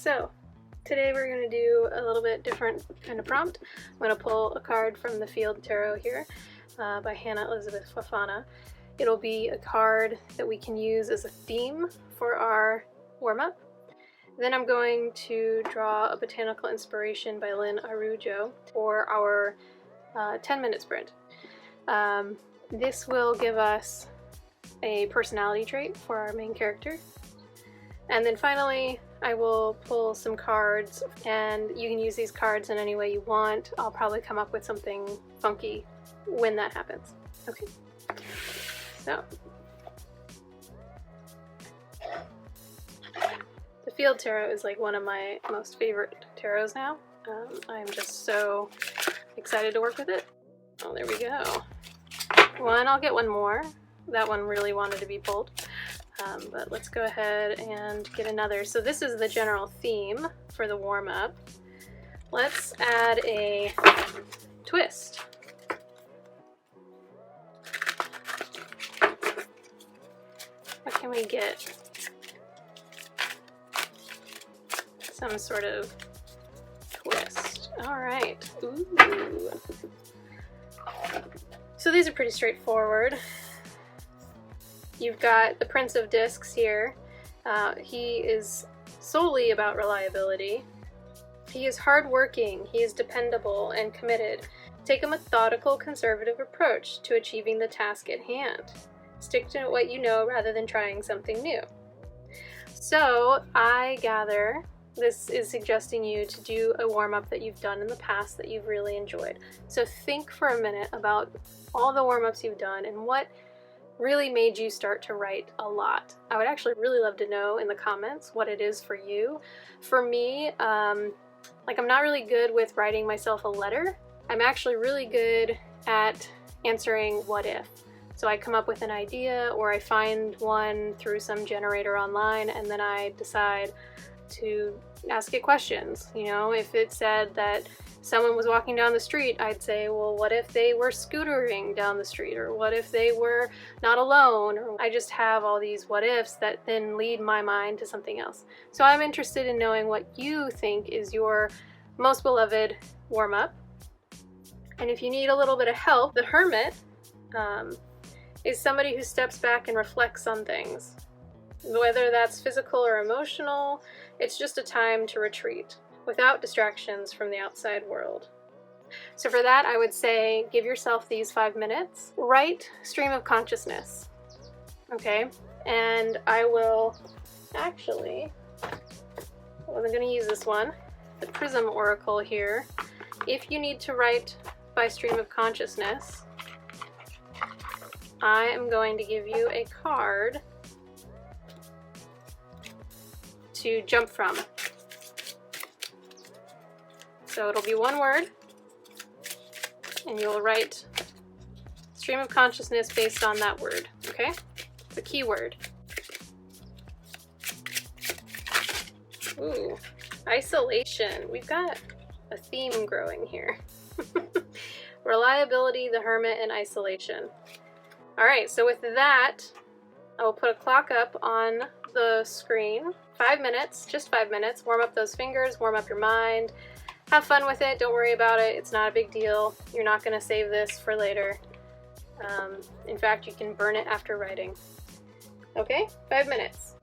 So today we're going to do a little bit different kind of prompt. I'm going to pull a card from the Field Tarot here by Hannah Elizabeth Fafana. It'll be a card that we can use as a theme for our warm-up. Then I'm going to draw a botanical inspiration by Lynn Arujo for our 10-minute sprint. This will give us a personality trait for our main character. And then finally, I will pull some cards, and you can use these cards in any way you want. I'll probably come up with something funky when that happens. Okay, so the Field Tarot is like one of my most favorite tarots now. I'm just so excited to work with it. Oh, there we go. One, I'll get one more. That one really wanted to be pulled. But let's go ahead and get another. So this is the general theme for the warm-up. Let's add a twist. What can we get? Some sort of twist. All right. Ooh. So these are pretty straightforward. You've got the Prince of Discs here. He is solely about reliability. He is hardworking, he is dependable and committed. Take a methodical, conservative approach to achieving the task at hand. Stick to what you know rather than trying something new. So I gather this is suggesting you to do a warm-up that you've done in the past that you've really enjoyed. So think for a minute about all the warm-ups you've done and what really made you start to write a lot. I would actually really love to know in the comments what it is for you. For me, I'm not really good with writing myself a letter. I'm actually really good at answering what if. So I come up with an idea, or I find one through some generator online, and then I decide to ask it questions. You know, if it said that someone was walking down the street, I'd say, well, what if they were scootering down the street? Or what if they were not alone? Or I just have all these what ifs that then lead my mind to something else. So I'm interested in knowing what you think is your most beloved warm-up. And if you need a little bit of help, the Hermit is somebody who steps back and reflects on things. Whether that's physical or emotional, it's just a time to retreat without distractions from the outside world. So for that, I would say give yourself these 5 minutes. Write stream of consciousness, okay? And I will actually, I'm going to use this one, the Prism Oracle here. If you need to write by stream of consciousness, I am going to give you a card to jump from. So it'll be one word, and you'll write stream of consciousness based on that word, okay? It's a keyword. Ooh, isolation. We've got a theme growing here. Reliability, the Hermit, and isolation. All right, so with that, I will put a clock up on the screen. 5 minutes, just 5 minutes. Warm up those fingers, warm up your mind. Have fun with it, don't worry about it, it's not a big deal. You're not going to save this for later. In fact, you can burn it after writing. Okay, 5 minutes.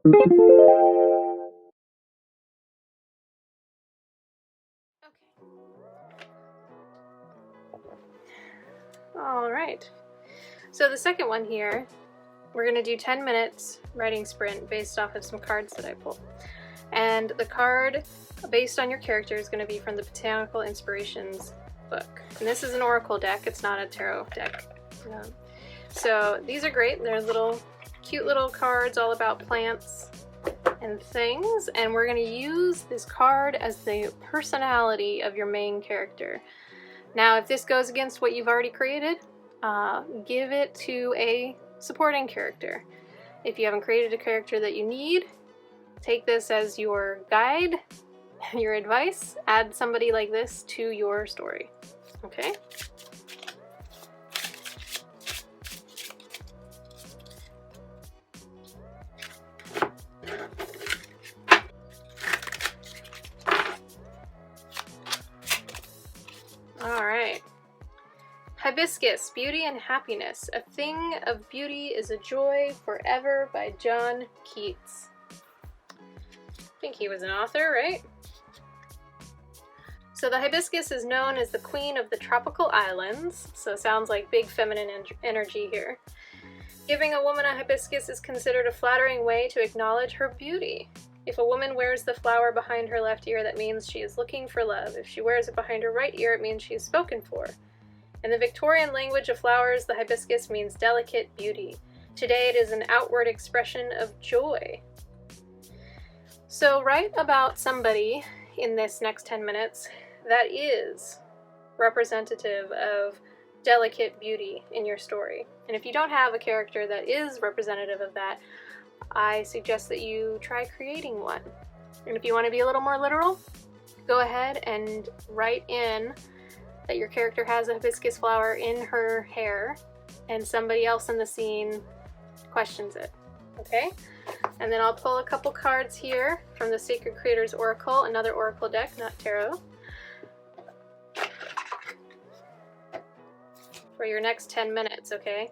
All right. So the second one here, we're going to do 10 minutes writing sprint based off of some cards that I pulled. And the card based on your character is going to be from the Botanical Inspirations book. And this is an oracle deck, it's not a tarot deck. So these are great. They're little cute little cards all about plants and things, and we're going to use this card as the personality of your main character. Now if this goes against what you've already created, give it to a supporting character. If you haven't created a character that you need, take this as your guide, your advice. Add somebody like this to your story. Okay? All right. Hibiscus, Beauty and Happiness. A Thing of Beauty is a Joy Forever by John Keats. I think he was an author, right? So the hibiscus is known as the queen of the tropical islands, so sounds like big feminine energy here. Giving a woman a hibiscus is considered a flattering way to acknowledge her beauty. If a woman wears the flower behind her left ear, that means she is looking for love. If she wears it behind her right ear, it means she is spoken for. In the Victorian language of flowers, the hibiscus means delicate beauty. Today it is an outward expression of joy. So write about somebody in this next 10 minutes that is representative of delicate beauty in your story. And if you don't have a character that is representative of that, I suggest that you try creating one. And if you want to be a little more literal, go ahead and write in that your character has a hibiscus flower in her hair and somebody else in the scene questions it. Okay? And then I'll pull a couple cards here from the Sacred Creators Oracle, another oracle deck, not tarot, for your next 10 minutes, okay?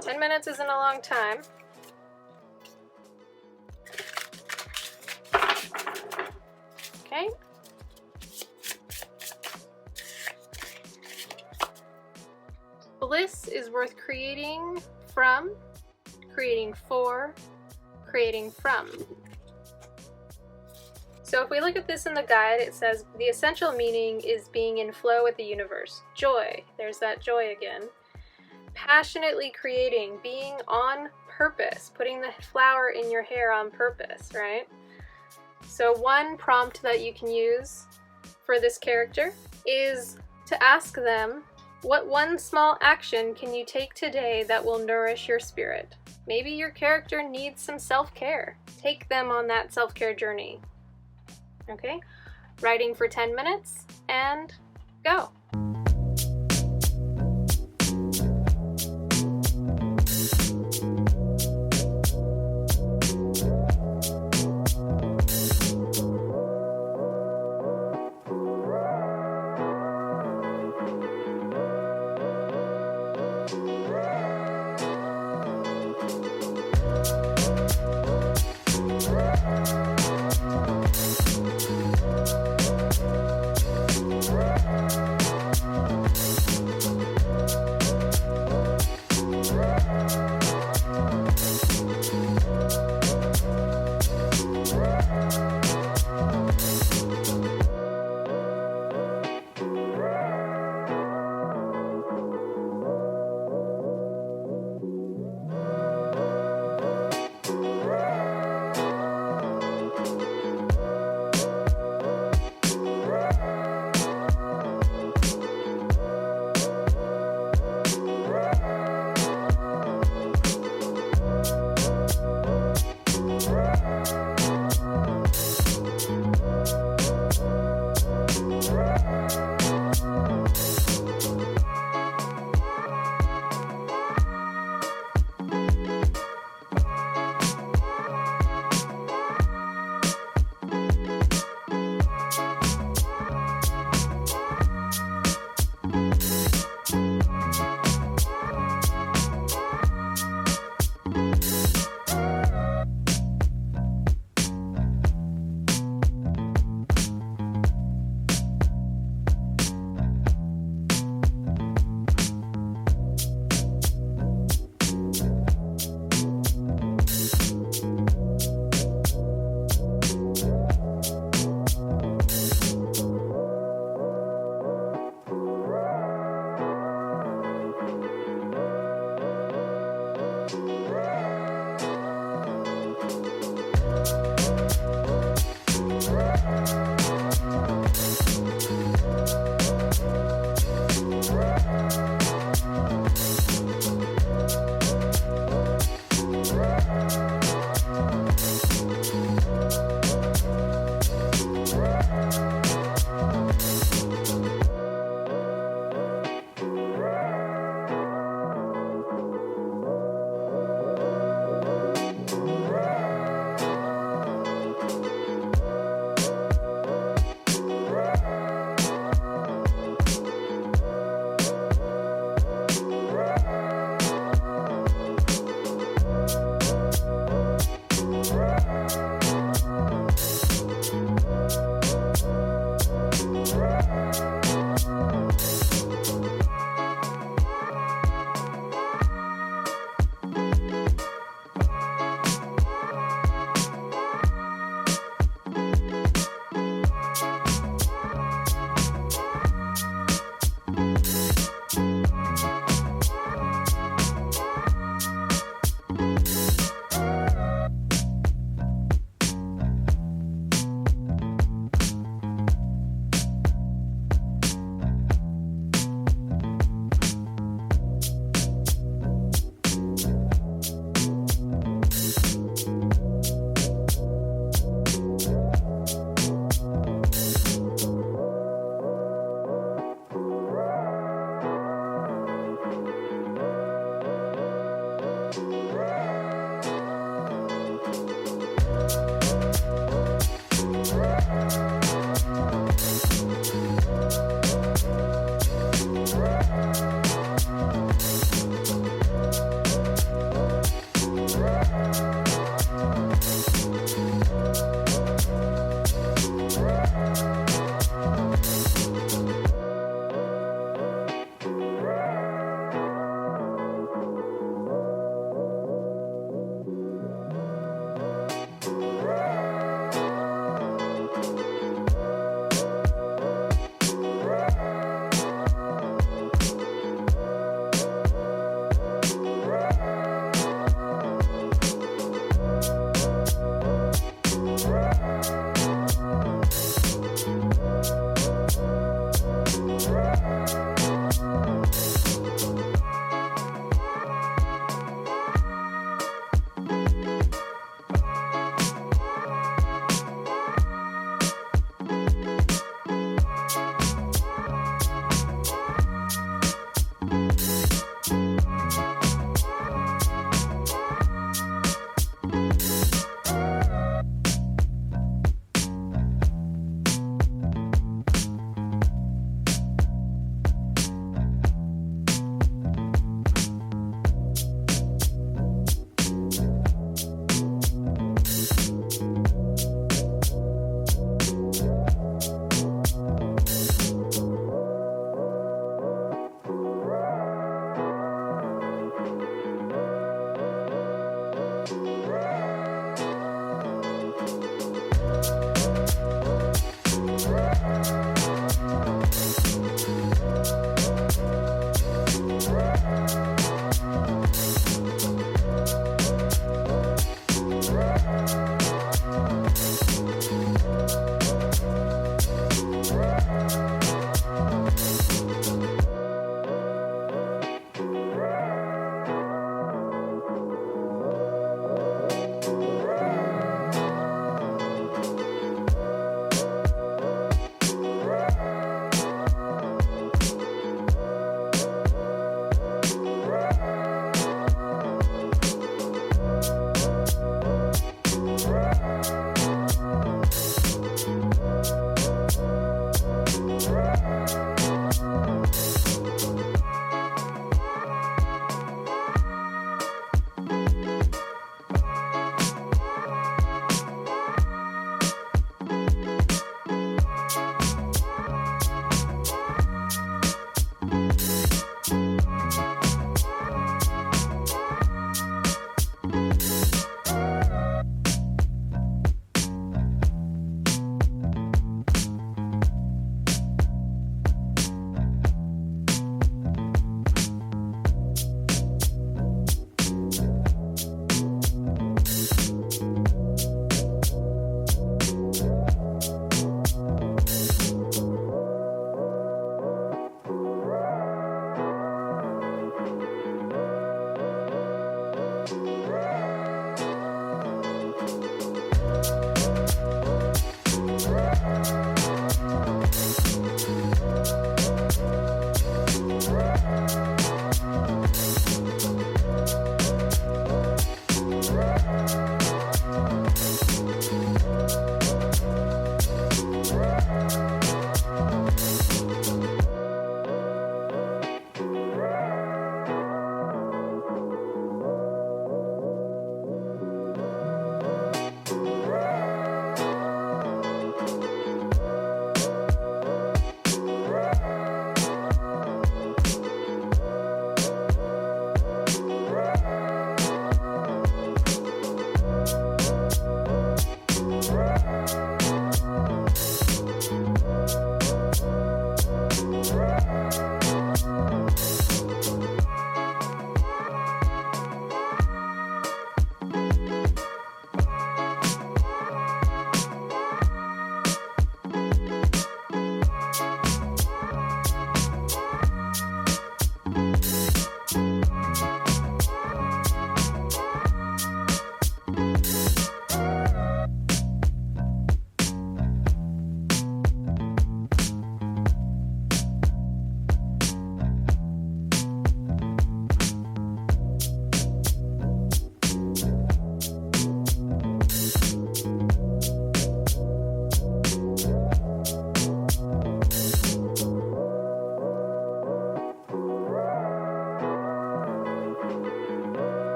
10 minutes isn't a long time. Okay. Bliss is worth creating from, creating for, creating from. So if we look at this in the guide, it says the essential meaning is being in flow with the universe. Joy, there's that joy again. Passionately creating, being on purpose, putting the flower in your hair on purpose, right? So one prompt that you can use for this character is to ask them, what one small action can you take today that will nourish your spirit? Maybe your character needs some self-care. Take them on that self-care journey. Okay? Writing for 10 minutes and go.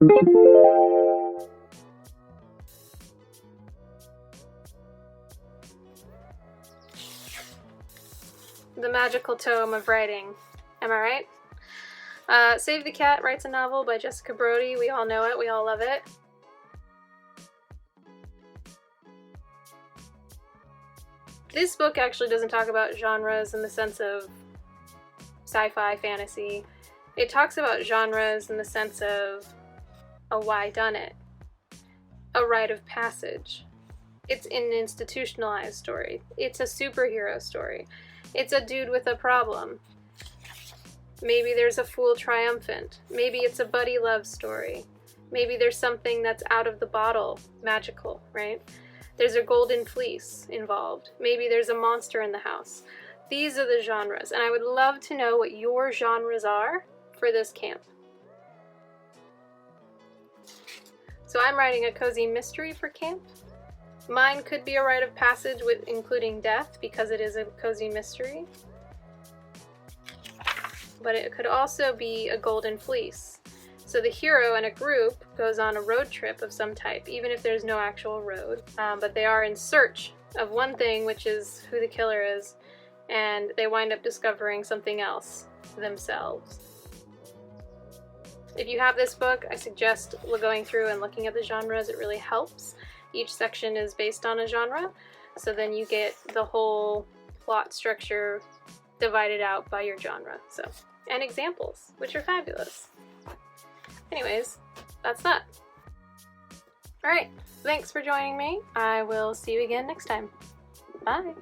The magical tome of writing. Am I right? Save the Cat writes a novel by Jessica Brody. We all know it. We all love it. This book actually doesn't talk about genres in the sense of sci-fi, fantasy. It talks about genres in the sense of a whodunit, a rite of passage. It's an institutionalized story. It's a superhero story. It's a dude with a problem. Maybe there's a fool triumphant. Maybe it's a buddy love story. Maybe there's something that's out of the bottle, magical, right? There's a golden fleece involved. Maybe there's a monster in the house. These are the genres, and I would love to know what your genres are for this camp. So I'm writing a cozy mystery for camp. Mine could be a rite of passage with including death because it is a cozy mystery. But it could also be a golden fleece. So the hero and a group goes on a road trip of some type, even if there's no actual road. But they are in search of one thing, which is who the killer is, and they wind up discovering something else themselves. If you have this book, I suggest going through and looking at the genres. It really helps. Each section is based on a genre, so then you get the whole plot structure divided out by your genre. And examples, which are fabulous. Anyways, that's that. Alright, thanks for joining me. I will see you again next time. Bye!